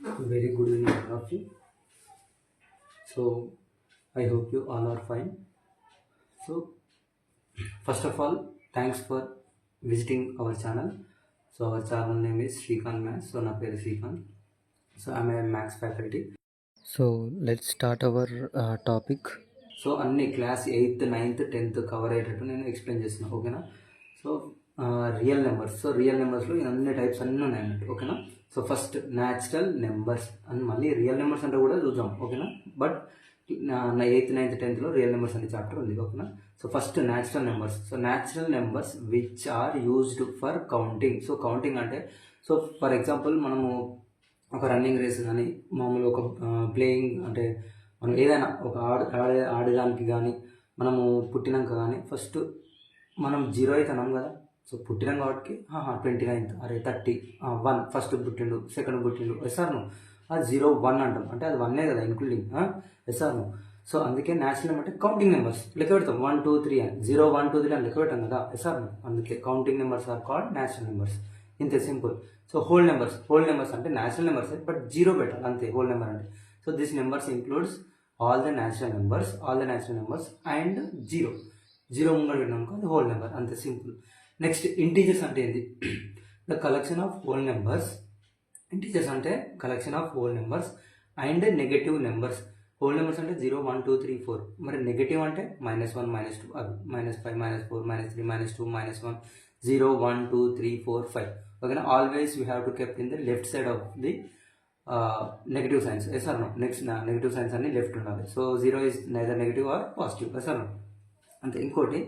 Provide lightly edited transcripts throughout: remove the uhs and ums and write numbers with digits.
Very good evening, all of you. So, I hope you all are fine. So, first of all, thanks for visiting our channel. So, our channel name is Shrikant Maths. So, na peru Shrikant. So, I'm a maths faculty. So, let's start our topic. So అన్ని class 8th 9th 10th cover అయ్యేటట్టు నేను explain చేస్తున్నాను, ఓకేనా. So real numbers, so real నెంబర్స్లో అన్ని types అన్నీ ఉన్నాయి అన్నట్టు, ఓకేనా. సో ఫస్ట్ న్యాచురల్ నెంబర్స్ అని, మళ్ళీ రియల్ నెంబర్స్ అంటే కూడా చూద్దాం, ఓకేనా. బట్ నా 8th 9th 10thలో రియల్ నెంబర్స్ అనే చాప్టర్ ఉంది, ఓకేనా. So first natural numbers. So natural numbers which are used for counting. So counting అంటే, సో ఫర్ ఎగ్జాంపుల్ మనము ఒక రన్నింగ్ రేస్ కానీ, మామూలుగా ఒక ప్లేయింగ్ అంటే మనం ఏదైనా ఒక ఆడడానికి కానీ, మనము పుట్టినాక కానీ ఫస్ట్ మనం 0 అయితే అన్నాం కదా. సో పుట్టినాం కాబట్టి 29th, అరే 30, 1 ఫస్ట్ పుట్టిండు, సెకండ్ పుట్టిండు, ఎస్ఆర్ను అది 0 1 అంటాం, అంటే అది 1 కదా ఇంక్లూడింగ్, ఎస్ఆర్ను. సో అందుకే న్యాచురల్ నెంబర్ అంటే కౌంటింగ్ నెంబర్స్ లెక్క పెడతాం, 1 2 3 అని, 0 1 2 3 అని లెక్క పెట్టాం కదా, ఎస్ఆర్ను. అందుకే counting numbers are called natural numbers, ఇంతే సింపుల్. సో హోల్ నెంబర్స్ అంటే న్యాచురల్ నెంబర్స్ బట్ 0 పెట్టాలి అంతే, హోల్ నెంబర్ అంటే. So this numbers includes all the natural numbers and 0 ముంగడ పెట్టినాక అది హోల్ నెంబర్, అంతే సింపుల్. నెక్స్ట్ ఇంటీజర్స్ అంటే ఏంటి? The collection of whole numbers. Integers అంటే collection of whole numbers and negative numbers. Whole numbers అంటే 0 1 2 3 4, మరి నెగటివ్ అంటే -1 -2 అది -5 -4 -3 -2 -1 0 1 2 3 4 5, ఓకేనా. Always you have to kept in the left side of the negative signs, yes or no. Next negative signs అన్ని left ఉండాలి. So 0 is neither negative or positive, yes or no, అంతే. ఇంకోటి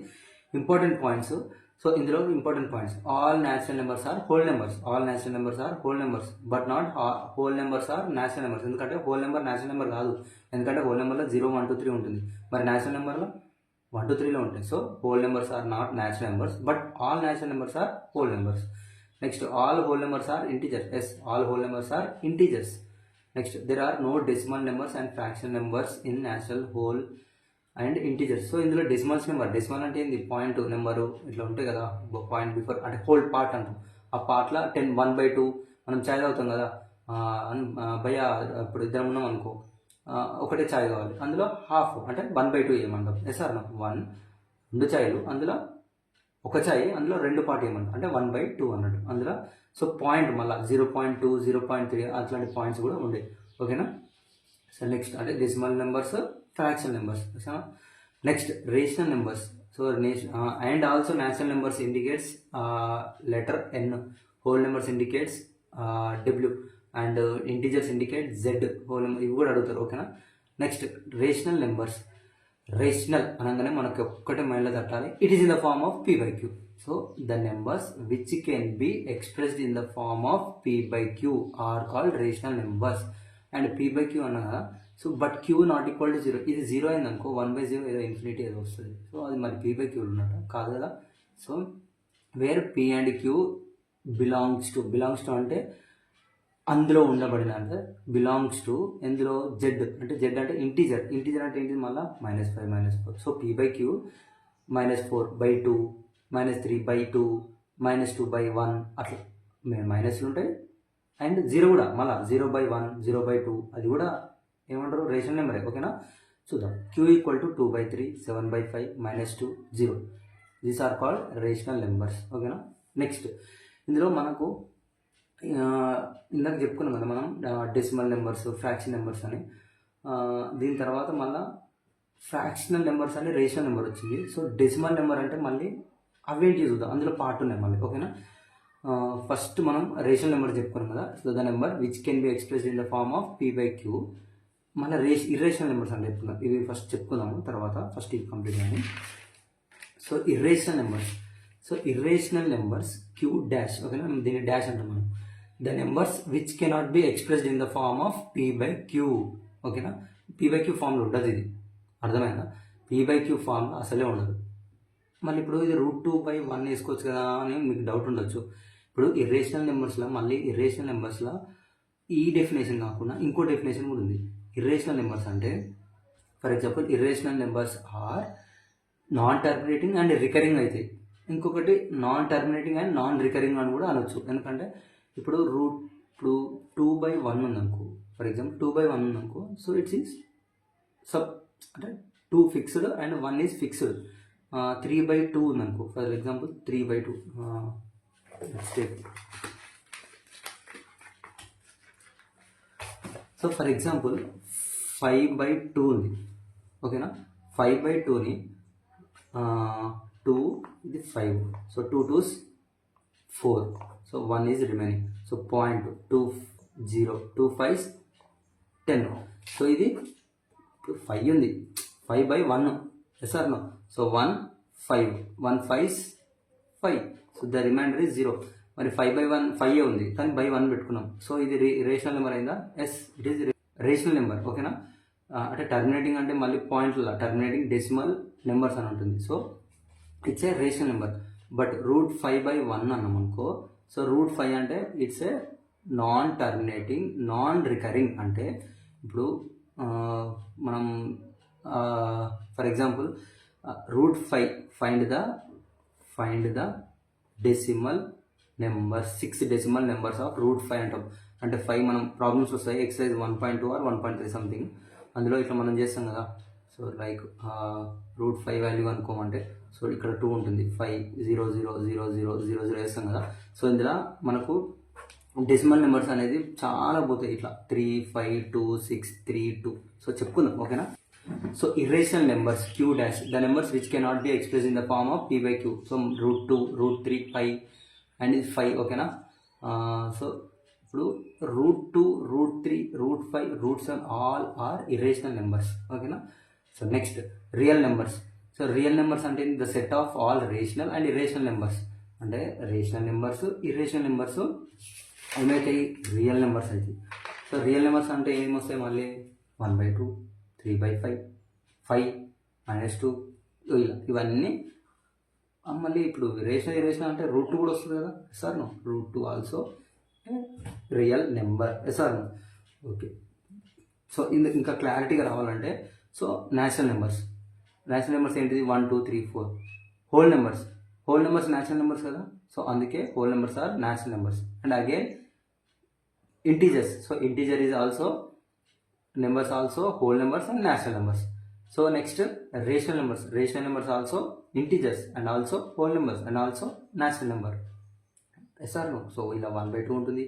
important points. So ఇందులో important points, all natural numbers are whole numbers, all natural numbers are whole numbers but not whole numbers are natural numbers. ఎందుకంటే whole number natural number కాదు, ఎందుకంటే whole నెంబర్లో 0 1 2 3 ఉంటుంది, మరి natural నెంబర్లో 1 2 3లో ఉంటాయి. So whole numbers are not natural numbers but all natural numbers are whole numbers. Next all whole numbers are integers, yes all whole numbers are integers. Next there are no decimal numbers and fraction numbers in natural, whole and integers. So ఇందులో decimals number, decimal అంటే ఏంది? Point number ఇట్లా ఉంటాయి కదా, point before అంటే whole part అంటాం. ఆ పార్ట్లో 1/2 మనం చాయ్ తాగుతాం కదా, భయ ఇప్పుడు ఇద్దరం ఉన్నాం అనుకో, ఒకటే చాయ్ కావాలి, అందులో హాఫ్ అంటే 1/2 ఏమంటాం, ఎస్ ఆర్ నో. 1 2 చాయ్లు, అందులో ఒక చాయ్, అందులో 2 పార్ట్ ఏమంటాం అంటే 1/2 అన్నట్టు అందులో. సో పాయింట్ మళ్ళీ 0.2 0.3 అట్లాంటి పాయింట్స్ కూడా ఉండే, ఓకేనా. సో నెక్స్ట్ అంటే decimal numbers, fraction numbers. Next rational numbers. So and also natural numbers indicates letter N, whole numbers indicates W and integers indicate Z, whole number ఇవి కూడా అడుగుతారు, ఓకేనా. Next rational numbers. రేషనల్ అనగానే మనకు ఒక్కటే మైండ్లో తట్టాలి, it is in the form of p/q. So the numbers which can be expressed in the form of p/q are called rational numbers. And p/q అన్నా కదా, so but q not equal to 0, ఇది 0 అయింది అనుకో 1/0 ఏదో infinity ఏదో వస్తుంది. So అది మరి p/q ఉన్నట్టు కాదు కదా. So where p and q belongs to అంటే అందులో ఉండబడిన, అంటే బిలాంగ్స్ టు ఎందులో, జెడ్ అంటే ఇంటీజర్ అంటే ఏంటి మళ్ళీ -5 -4. సో p/q -4/2 -3/2 -2/1 అట్లా మైనస్లు ఉంటాయి. అండ్ 0 కూడా మళ్ళీ 0/1 0/2 అది కూడా ఏమంటారు, రేషనల్ నెంబరే, ఓకేనా. చూద్దాం. q = 2/3 7/5 -2 0, these are called rational numbers, ఓకేనా. నెక్స్ట్ ఇందులో మనకు ఇందాక చెప్పుకున్నాం కదా మనం డెసిమల్ నెంబర్స్, ఫ్రాక్షన్ నెంబర్స్ అని. దీని తర్వాత మళ్ళీ ఫ్రాక్షనల్ నెంబర్స్ అని రేషనల్ నెంబర్ వచ్చింది. సో డెసిమల్ నెంబర్ అంటే మళ్ళీ అవేంటి చూద్దాం, అందులో పార్ట్ ఉన్నాయి మళ్ళీ, ఓకేనా. ఫస్ట్ మనం రేషనల్ నెంబర్ చెప్పుకున్నాం కదా. So the number which can be expressed in the form of p/q. మళ్ళీ ఇర్రేషనల్ నెంబర్స్ అని చెప్పుకుందాం, ఇవి ఫస్ట్ చెప్పుకుందాము, తర్వాత ఫస్ట్ ఇది కంప్లీట్ అయ్యాయి. So irrational numbers q dash, ఓకేనా. దీన్ని డాష్ అంటాం మనం. The numbers which cannot be expressed in the form of p/q, ఓకేనా. p/q ఫామ్లో ఉండదు, ఇది అర్థమైందా. p/q ఫామ్ అసలే ఉండదు. మళ్ళీ ఇప్పుడు ఇది √2/1 వేసుకోవచ్చు కదా అని మీకు డౌట్ ఉండొచ్చు. ఇప్పుడు ఇర్రేషనల్ నెంబర్స్లో ఈ డెఫినేషన్ కాకుండా ఇంకో డెఫినేషన్ కూడా ఉంది. ఇర్రేషనల్ నెంబర్స్ అంటే for example irrational numbers are non terminating and recurring అవుతాయి. ఇంకొకటి non terminating and non recurring అని కూడా అనొచ్చు. ఎందుకంటే ఇప్పుడు ఇప్పుడు 2/1 ఉందనుకో, ఫర్ ఎగ్జాంపుల్ 2/1 ఉందనుకో, సో ఇట్స్ ఈస్ సబ్ అంటే 2 ఫిక్స్డ్ అండ్ 1 ఈజ్ ఫిక్స్డ్. 3/2 ఉందనుకో, for example 3/2. So for example 5/2 ఉంది, ఓకేనా. 5/2ని 2 ఇది 5, so 2 2s 4, so 1 is remaining. So 0.20, 2 5s 10. So ఇది 5 ఉంది, 5/1, yes or no. So 1 5, 1 5s 5, so the remainder is 0. మరి 5/1 5 ఉంది కానీ బై 1 పెట్టుకున్నాం, సో ఇది రేషనల్ నెంబర్ అయిందా? Yes, it is rational number, ఓకేనా. అంటే టర్మినేటింగ్ అంటే మళ్ళీ పాయింట్ల టర్మినేటింగ్ డెసిమల్ నెంబర్స్ అని ఉంటుంది, so it's a rational number. But √5/1 అన్నాం అనుకో, సో √5 అంటే it's a non terminating, non recurring. అంటే ఇప్పుడు మనం for example √5 find the decimal number, 6 decimal numbers of √5 అంటాం. అంటే 5 మనం ప్రాబ్లమ్స్ వస్తాయి, ఎక్సర్సైజ్ 1.2 ఆర్ 1.3 సంథింగ్, అందులో ఇట్లా మనం చేస్తాం కదా. సో లైక్ √5 వాల్యూ అనుకోమంటే, సో ఇక్కడ 2 ఉంటుంది, 5 0 0 0 0 0 0 వేస్తాం కదా. సో ఇందులో మనకు డెసిమల్ నెంబర్స్ అనేది చాలా పోతాయి, ఇట్లా 3 5 2 6 3 2. సో చెప్పుకుందాం, ఓకేనా. So irrational numbers q dash, the numbers which cannot be express in the form of p/q. So √2 √3 5 and ఇది 5, ఓకేనా. సో ఇప్పుడు √2 √3 √5 √7 ఆల్ ఆర్ ఇర్రేషనల్ నెంబర్స్, ఓకేనా. So next real numbers. So real numbers అంటే the set of all rational and irrational numbers. అంటే rational numbers irrational numbers ఏమైతాయి? Real numbers అవుతాయి. So real numbers అంటే ఏమొస్తాయి మళ్ళీ? 1/2 3/5 5 -2 ఇలా ఇవన్నీ. మళ్ళీ ఇప్పుడు ఇర్రేషనల్ అంటే √2 కూడా వస్తుంది కదా, yes or no. √2 also real number, SR no. Okay. So ఇంకా క్లారిటీగా రావాలంటే, సో న్యాచురల్ నెంబర్స్ ఏంటిది? 1 2 3 4. హోల్ నెంబర్స్ న్యాచురల్ నెంబర్స్ కదా, సో అందుకే whole numbers are natural numbers. And again integers. So integer is also numbers, also whole numbers and natural numbers. So next rational numbers also integers and also whole numbers and also natural number, SR no. So ఇలా 1/2 ఉంటుంది,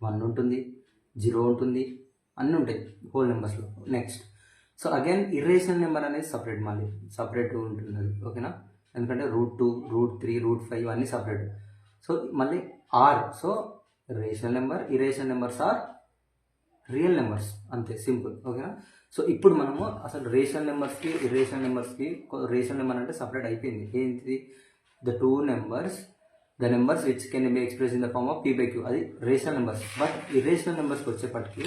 1 ఉంటుంది, 0 ఉంటుంది, అన్నీ ఉంటాయి whole నెంబర్స్లో. Next so again irrational number అనేది separate ఉంటుంది అది, ఓకేనా. ఎందుకంటే √2 √3 √5 ఇవన్నీ సపరేట్. సో మళ్ళీ R. So rational number irrational numbers are real numbers, అంతే, సింపుల్, ఓకేనా. సో ఇప్పుడు మనము అసలు రేషనల్ నెంబర్స్కి ఇర్రేషనల్ నెంబర్స్కి, రేషనల్ నెంబర్ అంటే సపరేట్ అయిపోయింది. ఏంటిది? The numbers which can be express in the form of p/q, అది రేషనల్ నెంబర్స్. బట్ ఇర్రేషనల్ నెంబర్స్కి వచ్చేప్పటికి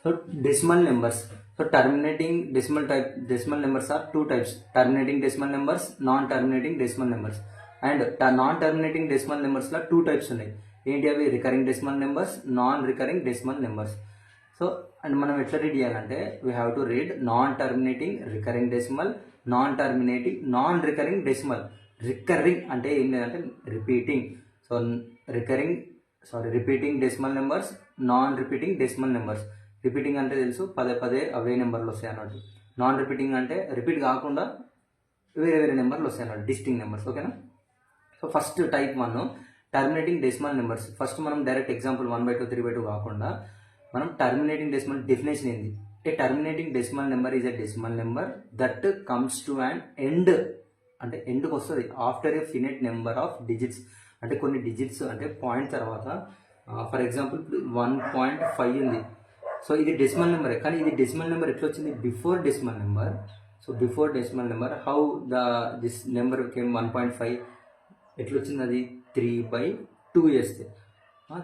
so decimal numbers. So terminating decimal numbers are 2 types: terminating decimal numbers, non terminating decimal numbers. And non terminating decimal నెంబర్స్లో 2 types ఉన్నాయి. ఏంటి అవి? Recurring decimal numbers, non recurring decimal numbers. So and మనం ఎట్లా read చేయాలంటే, we have to read non terminating recurring decimal, non terminating non recurring decimal. Recurring అంటే ఏం లేదంటే repeating. So repeating decimal numbers, non repeating decimal numbers. Repeating అంటే తెలుసు, పదే అవే నెంబర్లు వస్తాయి అన్నట్టు. నాన్ రిపీటింగ్ అంటే రిపీట్ కాకుండా వేరే నెంబర్లు వస్తాయి అన్నట్టు, డిస్టింగ్ నెంబర్స్, ఓకేనా. So first type 1 terminating decimal numbers. First మనం డైరెక్ట్ ఎగ్జాంపుల్ 1/2 3/2 కాకుండా మనం టర్మినేటింగ్ డెసిమల్ డెఫినేషన్ ఏంది? A terminating decimal number is a decimal number that comes to and end, అంటే ఎండ్కి వస్తుంది after a finite number of digits. అంటే కొన్ని digits అంటే పాయింట్ తర్వాత, ఫర్ ఎగ్జాంపుల్ 1.5 ఉంది. సో ఇది డెసిమల్ నెంబరే, కానీ ఇది డెసిమల్ నెంబర్ ఎట్లా వచ్చింది? Before decimal number. So before decimal number how this number came 1.5 ఎట్లా వచ్చింది? అది 3/2 చేస్తే,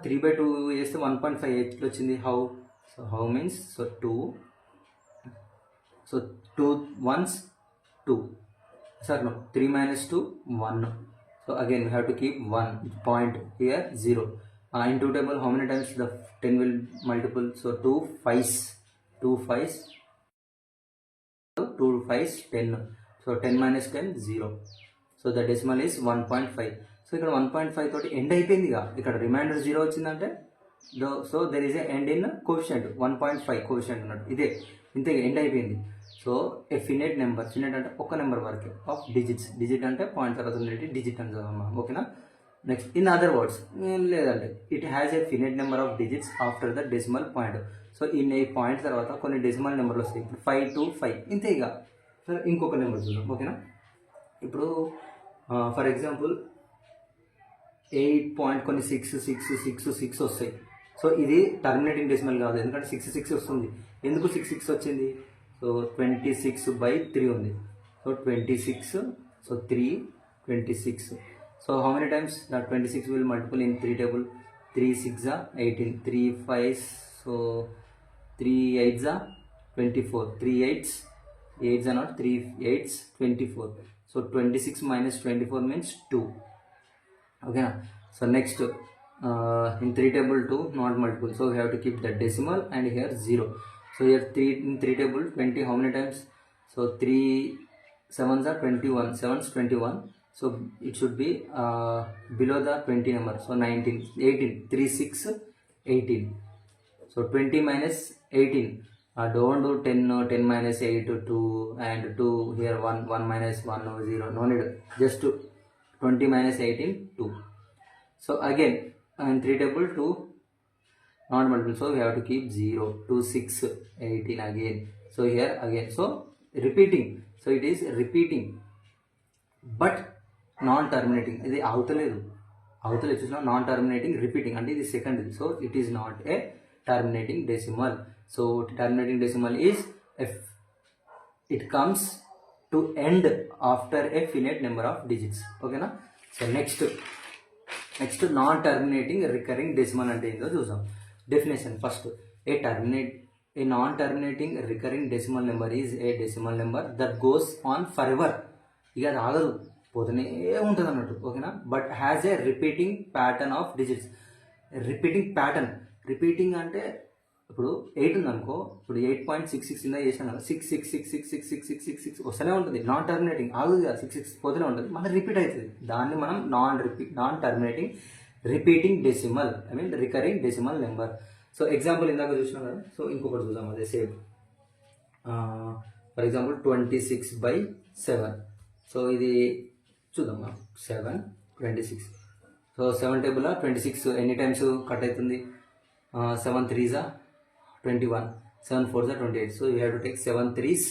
3/2 చేస్తే 1.5 ఎట్లా వచ్చింది? How means so 2 1s 2, sir no, 3 - 2 1. So again we have to keep 1 point here 0. In 2 table how many times the 10 will multiple? So 2 5s 2 5s 10. So 10 - 10 0. So the decimal is 1.5. So ఇక్కడ 1.5 తోటి end అయిపోయింది ఇక. ఇక్కడ reminder 0 వచ్చిందంటే so there is a end in coefficient 1.5 coefficient ఉన్నట్టు ఇదే ఇంతే end అయిపోయింది. సో ఏ ఫినైట్ నెంబర్, ఫినైట్ అంటే ఒక నెంబర్ వరకే ఆఫ్ డిజిట్స్, డిజిట్ అంటే పాయింట్ తర్వాత ఉండేది డిజిట్ అని చదవమ్మా, ఓకేనా. నెక్స్ట్ ఇన్ అదర్ వర్డ్స్ లేదంటే it has a finite number of digits after the decimal point. So ఈ పాయింట్ తర్వాత కొన్ని డెసిమల్ నెంబర్లు వస్తాయి. ఇప్పుడు 5 to 5 ఇంతే ఇక. సో ఇంకొక నెంబర్ చూద్దాం, ఓకేనా. ఇప్పుడు ఫర్ ఎగ్జాంపుల్ 8 పాయింట్ కొన్ని 6 వస్తాయి. సో ఇది టర్మినేటింగ్ డెసిమల్ కాదు, ఎందుకంటే 6 వస్తుంది. ఎందుకు 6 వచ్చింది? సో 26/3 ఉంది. So 26, so 3 26. So how many times that 26 will multiple in 3 table? 3 6 18, 3 5, so 3 8 24, 3 8s are not 3 8s 24. So 26 minus 24 means 2. Okay, so next in 3 table 2 not multiple, so we have to keep the decimal and here 0. So here 3 in 3 table 20 how many times? So 3 7s are 21, 7s 21. So it should be below the 20 number. So 19 18, 3 6 18. So 20 minus 18. Don't do 10 minus 8 2 and 2 here 1 minus 1 0, no need, just 20 minus 18 2. So again in 3 table 2 not multiple, so we have to keep 0, 2 6 18 again. So here again, so repeating, so it is repeating but non terminating. ఇది అవతలేదు చూసినా non terminating, repeating అంటే ఇది second. So it is not a terminating decimal. So terminating decimal is it comes to end after a finite number of digits, ఓకేనా. So next non terminating recurring decimal అంటే ఏంటో చూసాం. Definition first, a non terminating recurring decimal number is a decimal number that goes on forever. ఇక అది ఆగదు, పోతూనే ఉంటుంది అన్నట్టు, ఓకేనా. But has a repeating pattern of digits. Repeating అంటే ఇప్పుడు 8 ఉందనుకో, ఇప్పుడు 8.66 కింద చేసాను కదా, 6 6 6 6 6 6 6 6 6 వస్తూనే ఉంటుంది. నాన్ టర్మినేటింగ్ ఆగుతుంది కదా, 6 6 పోతూనే ఉంటుంది, మళ్ళీ రిపీట్ అవుతుంది. దాన్ని మనం non terminating repeating decimal, recurring decimal number. So example ఇందాక చూసినాం కదా, సో ఇంకొకటి చూద్దాం అదే సేమ్. For example 26/7. సో ఇది చూద్దాం 7 26. సో 7 టేబుల్ 26 ఎన్ని టైమ్స్ కట్ అవుతుంది? 7 3s 21, 7 4s 28. So you have to take 7 3s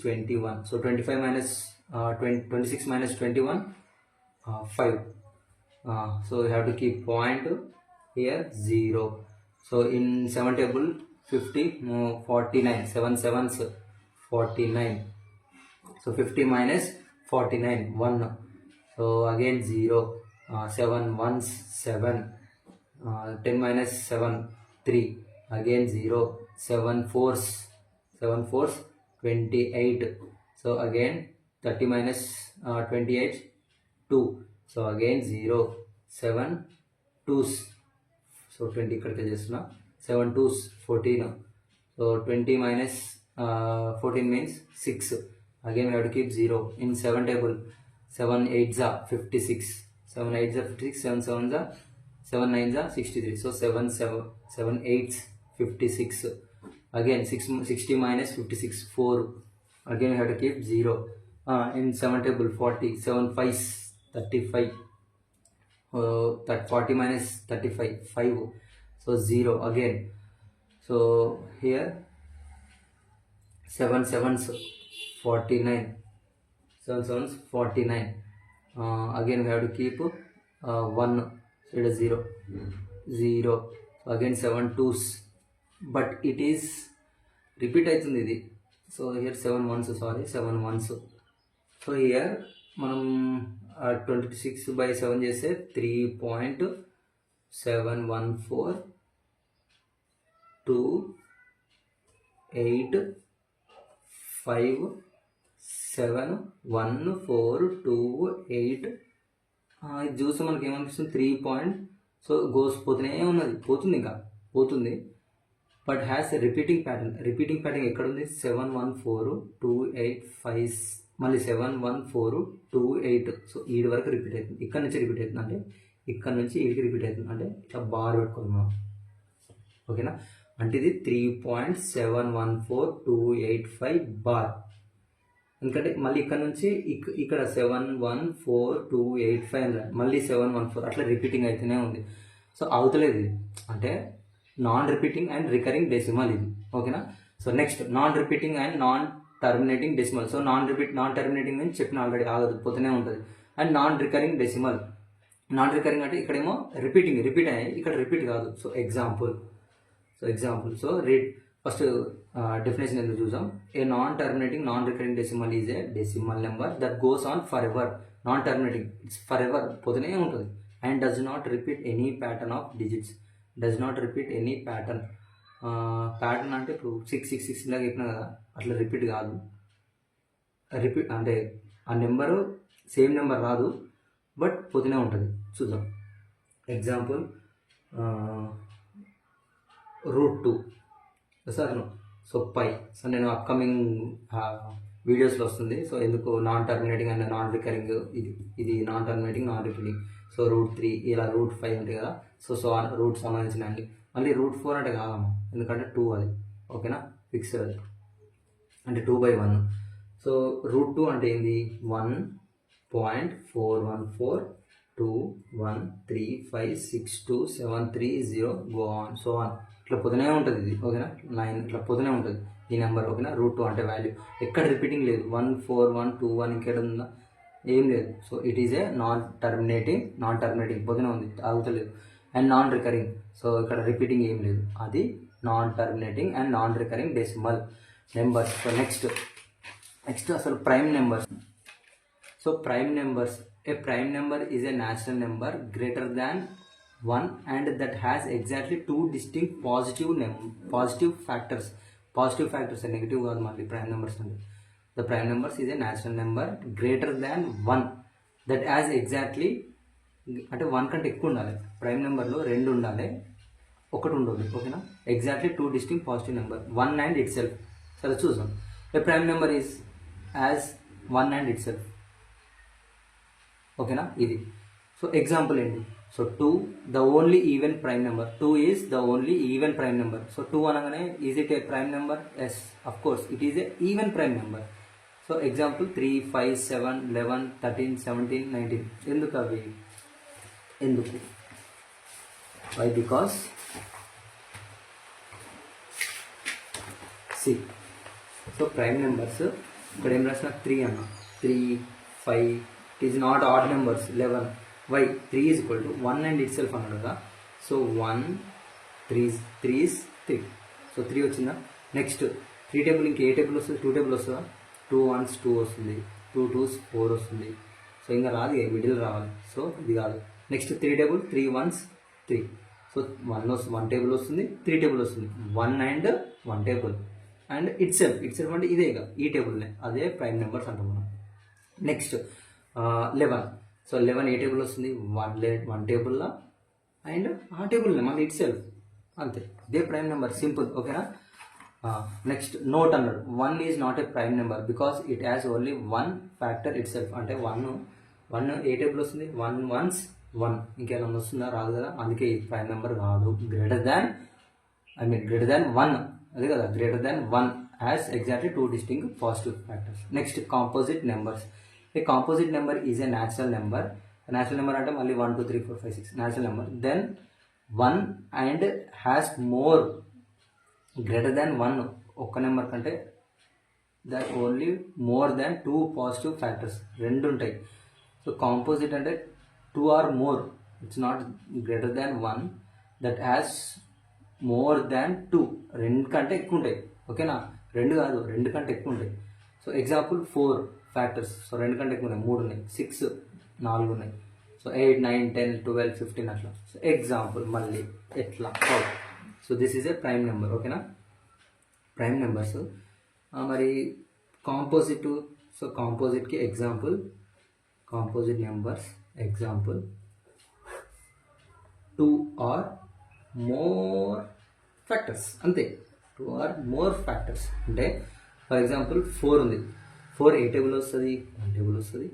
21. So 25 minus 26 minus 21 5. So you have to keep point here 0. So in 7 table 50 49, 7 7s 49. So 50 minus 49 1. So again 0. 7 1s 7. 10 minus 7 3. Again 0. 7 4s 28. So again 30 minus 28 2. So again 0. 7 2s. So 20 ikkadiki chestuna. 7 2s 14. So 20 minus 14 means 6. Again we have to keep 0. In 7 table 7 8s 56. 7 8s 56. 7 7s 7 9s 63. So 7 8s 56. Again 60 minus 56 4. Again we have to keep 0. In 7 table 40. 7 5s 35. 40 minus 35 5. So 0 again. So here 7 7s 49. 7 7s 49. Again we have to keep 1. So it is 0. So again 7 2s. But it is repeat అవుతుంది ఇది. So here 7 1s, sorry 7 1s. So here మనం 26/7 చేస్తే 3.714 2 8 5 7 1 4 2 8. ఇది చూస్తే మనకి ఏమనిపిస్తుంది 3 point. So goes పోతూనే ఉన్నది, పోతుంది బట్ హ్యాస్ రిపీటింగ్ ప్యాటర్న్ ఎక్కడ ఉంది? 7 1 4 2 8 5 మళ్ళీ 7 1 4 2 8. సో 7 వరకు రిపీట్ అవుతుంది. ఇక్కడ నుంచి రిపీట్ అవుతుంది అంటే ఇక్కడ నుంచి ఇడికి రిపీట్ అవుతుంది, అంటే ఇట్లా బార్ పెట్టుకోవాలి మనం, ఓకేనా. అంటే ఇది 3.714285 బార్. ఎందుకంటే మళ్ళీ ఇక్కడ నుంచి ఇక్కడ 714285 అని మళ్ళీ 714 అట్లా రిపీటింగ్ అయితేనే ఉంది. సో అవుతలేదు ఇది, అంటే non repeating and recurring decimal ఇది, ఓకేనా. So next non repeating and non terminating decimal. So non terminating అని చెప్పిన ఆల్రెడీ, ఆగదు, పోతూనే ఉంటుంది. And non recurring decimal. Non recurring అంటే ఇక్కడేమో రిపీట్ అయ్యాయి, ఇక్కడ రిపీట్ కాదు. So example so read first definition ఎందుకు చూసాం. A non terminating non recurring decimal is a decimal number that goes on forever. Non terminating, it's forever, పోతూనే ఉంటుంది. And does not repeat any pattern of digits. Does not repeat any pattern. Pattern అంటే ఇప్పుడు 666 ఇలాగ చెప్పినా కదా, అట్లా repeat కాదు. Repeat అంటే ఆ నెంబరు సేమ్ నెంబర్ రాదు, బట్ పోతూనే ఉంటుంది. చూద్దాం example. √2 sir. So pi. So నేను అప్కమింగ్ వీడియోస్లో వస్తుంది. సో ఎందుకు non terminating and non recurring, ఇది non terminating non repeating. So √3 ఇలా √5 ఉంటాయి కదా. సో రూట్ సంబంధించిన అండి. మళ్ళీ √4 అంటే కాదమ్మా, ఎందుకంటే 2 అది, ఓకేనా, ఫిక్స్డ్ అది, అంటే 2/1. సో √2 అంటే ఏంది, 1.414213562730 గో ఆన్ సో ఆన్, ఇట్లా పొద్దునే ఉంటుంది ఇది, ఓకేనా. 9 ఇట్లా పొద్దునే ఉంటుంది ఈ నెంబర్, ఓకేనా. √2 అంటే వాల్యూ ఎక్కడ రిపీటింగ్ లేదు. 1 4 1 2 1 ఇంకేడ ఉందా, ఏం లేదు. So it is a non terminating పొద్దునే ఉంది, ఆగుతలేదు. అండ్ నాన్ రికరింగ్, సో ఇక్కడ రిపీటింగ్ ఏం లేదు, అది non terminating and non recurring decimal numbers. So next అసలు prime numbers. So prime numbers, a prime number is a natural number greater than 1 and that has exactly 2 distinct positive factors. Positive factors are negative కాదు మళ్ళీ prime numbers అంటే. The prime numbers is a natural number greater than 1 that has exactly, అంటే 1 కంటే ఎక్కువ ఉండాలి. Prime నెంబర్లో 2 ఉండాలి, 1 ఉండదు, ఓకేనా. Exactly 2 distinct positive number, 1 and itself. సరే చూద్దాం. A prime number is as 1 and itself, ఓకేనా, ఇది. సో ఎగ్జాంపుల్ ఏంటి. So 2 the only even prime number. 2 is the only even prime number. So 2 అనగానే is it a prime number? Yes, of course it is a even prime number. So example 3 5 7 11 13 17 19. ఎందుకు అవి, ఎందుకు, why, because see. So prime numbers ఇక్కడ ఏం రాసిన, 3 అన్న, 3 5, it is not odd numbers. 11 why, 3 is equal to 1 and itself అన్నాడు కదా. So 1 3 is 3. So 3 వచ్చిందా. నెక్స్ట్ 3 టేబుల్ ఇంక ఏ టేబుల్ వస్తుంది, 2 టేబుల్ వస్తుందా. 2 1s 2 వస్తుంది, 2 2s 4 వస్తుంది. సో ఇంకా రాదు, మిడిల్ రావాలి. సో ఇది కాదు. Next 3 table, 3 1s 3. So 1 table వస్తుంది, 3 టేబుల్ వస్తుంది. 1 and 1 table and it self అంటే ఇదే ఇక ఈ టేబుల్నే, అదే ప్రైమ్ నెంబర్స్ అంటాం మనం. నెక్స్ట్ 11. సో 11 ఏ టేబుల్ వస్తుంది, 1 టేబుల్లో అండ్ ఆ టేబుల్నే మళ్ళీ ఇట్ సెల్ఫ్, అంతే, ఇదే ప్రైమ్ నెంబర్, సింపుల్, ఓకేనా. నెక్స్ట్ నోట్ అన్నాడు. 1 is not a prime number because it has only 1 factor it self. అంటే 1 ఏ టేబుల్ వస్తుంది, 1 1s 1, ఇంకేమైనా వస్తుందా, రాదు కదా, అందుకే ఈ ప్రైమ్ నెంబర్ కాదు. గ్రేటర్ దాన్ 1, అదే కదా, greater than 1 has exactly 2 distinct positive factors. Next composite numbers. A composite number is a natural number. Natural number అంటే మళ్ళీ 1 2 3 4 5 6 natural number. Then 1 and has more greater than 1, ఒక్క number కంటే that only more than 2 positive factors, 2 ఉంటాయి. So composite అంటే 2 or more, it's not greater than 1 that has more than 2, 2 కంటే ఎక్కువ ఉంటాయి, ఓకేనా. 2 కాదు, 2 కంటే ఎక్కువ ఉంటాయి. So example 4 factors. సో 2 కంటే ఎక్కువ ఉన్నాయి, 3 ఉన్నాయి. 6 4 ఉన్నాయి. సో 8 9 10 12 15 అట్లా. సో ఎగ్జాంపుల్ మళ్ళీ ఎట్లా. So this is a prime number, ఓకేనా. Prime numbers. మరి కాంపోజిట్. సో కాంపోజిట్కి example, composite numbers example 2 or more factors, అంతే, 2 ఆర్ మోర్ ఫ్యాక్టర్స్. అంటే ఫర్ ఎగ్జాంపుల్ 4 ఉంది. 4 ఏ టేబుల్ వస్తుంది, 1 టేబుల్ వస్తుంది,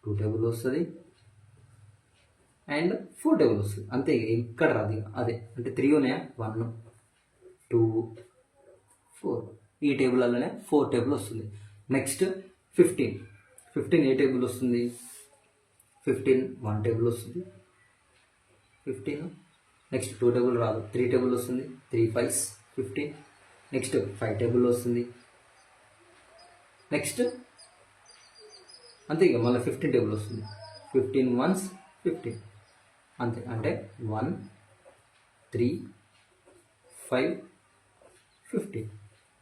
2 టేబుల్ వస్తుంది, అండ్ 4 టేబుల్ వస్తుంది అంతే. ఇక్కడ రాదు అదే అంటే 3 ఉన్నాయా 1 2 4 ఈ టేబుల్లోనే 4 టేబుల్ వస్తుంది. నెక్స్ట్ 15 ఏ టేబుల్ వస్తుంది 15 1 టేబుల్ వస్తుంది 15. నెక్స్ట్ 2 టేబుల్ రాదు 3 టేబుల్ వస్తుంది 3 5 15. నెక్స్ట్ 5 టేబుల్ వస్తుంది. నెక్స్ట్ అంతే ఇక మళ్ళీ 15 టేబుల్ వస్తుంది 15 1s 15 అంతే. అంటే 1 3 5 15.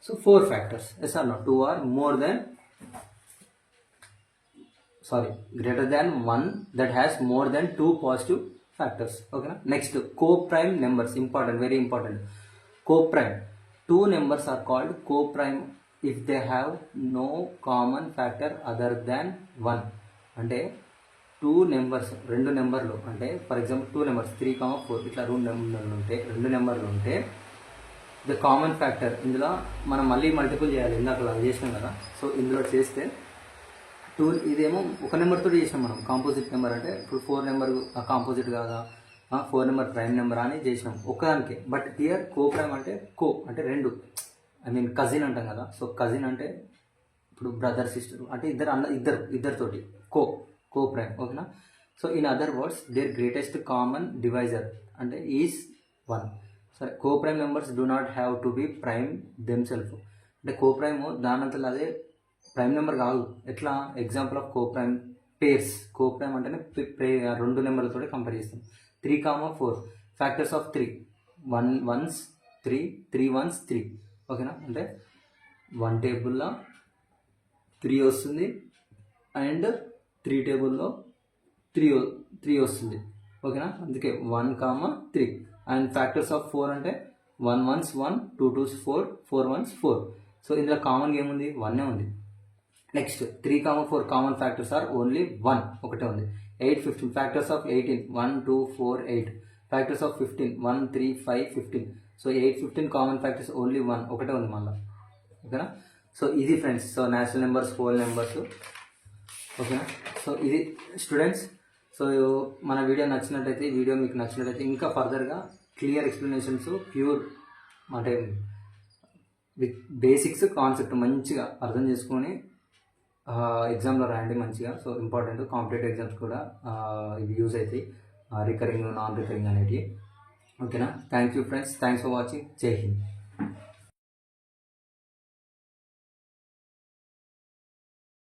So 4 factors yes or not 2 or more than greater than 1 that has more than 2 positive factors. Okay, next co-prime numbers, important, very important. Co-prime, 2 numbers are called co-prime if they have no common factor other than 1. అంటే 2 numbers 2 నెంబర్లు అంటే for example 2 numbers 3, 4 ఇట్లా 2 నెంబర్లు ఉంటే the common factor ఇందులో మనం మళ్ళీ multiple చేయాలి, ఇందాక అలా చేసినాం కదా. సో ఇందులో చేస్తే 2 ఇదేమో ఒక నెంబర్తో చేసినాం మనం. కాంపోజిట్ నెంబర్ అంటే ఇప్పుడు 4 నెంబర్ కాంపోజిట్ కాదా 4 నెంబర్ ప్రైమ్ నెంబర్ అని చేసినాం ఒక్కదానికే. బట్ హియర్ కో ప్రైమ్ అంటే అంటే 2 ఐ మీన్ కజిన్ అంటాం కదా. సో కజిన్ అంటే ఇప్పుడు బ్రదర్ సిస్టర్ అంటే ఇద్దరితోటి కో ప్రైమ్. ఓకేనా. So in other words their greatest common divisor అంటే ఈజ్ 1. సరే, coprime numbers do not have to be prime themselves. అంటే కో ప్రైమ్ దానంతలో అదే ప్రైమ్ నెంబర్ కాదు. ఎట్లా example of coprime pairs. Coprime అంటేనే 2 నెంబర్లతో compare చేస్తాం. 3, 4 factors of 3 1 1s 3 3 1s 3. ఓకేనా. అంటే 1 టేబుల్లో 3 వస్తుంది అండ్ 3 టేబుల్లో 3 వస్తుంది. ఓకేనా. అందుకే 1, 3. అండ్ ఫ్యాక్టర్స్ ఆఫ్ 4 అంటే 1 1s 1 2 2s 4 4 1s 4. సో ఇందులో కామన్గా ఏముంది 1 ఉంది. Next 3, 4 common factors are only 1 ఒకటే ఉంది. 8 15 factors of 18 1 2 4 8. Factors of 15 1 3 5 15. So 8 15 common factors only 1 ఒకటే ఉంది మళ్ళీ. ఓకేనా. సో ఇది friends, so natural numbers, whole numbers. ఓకేనా. సో ఇది స్టూడెంట్స్. సో మన వీడియో మీకు నచ్చినట్టయితే ఇంకా ఫర్దర్గా క్లియర్ ఎక్స్ప్లెనేషన్స్ ప్యూర్ అంటే విత్ బేసిక్స్ కాన్సెప్ట్ మంచిగా అర్థం చేసుకొని ఎగ్జామ్లో రాయండి మంచిగా. సో ఇంపార్టెంట్ కాంపిటేటివ్ ఎగ్జామ్స్ కూడా ఇవి యూజ్ అవుతాయి, రికరింగ్ నాన్ రికరింగ్ అనేటివి. ఓకేనా. Thank you friends, thanks for watching. జై హింద్.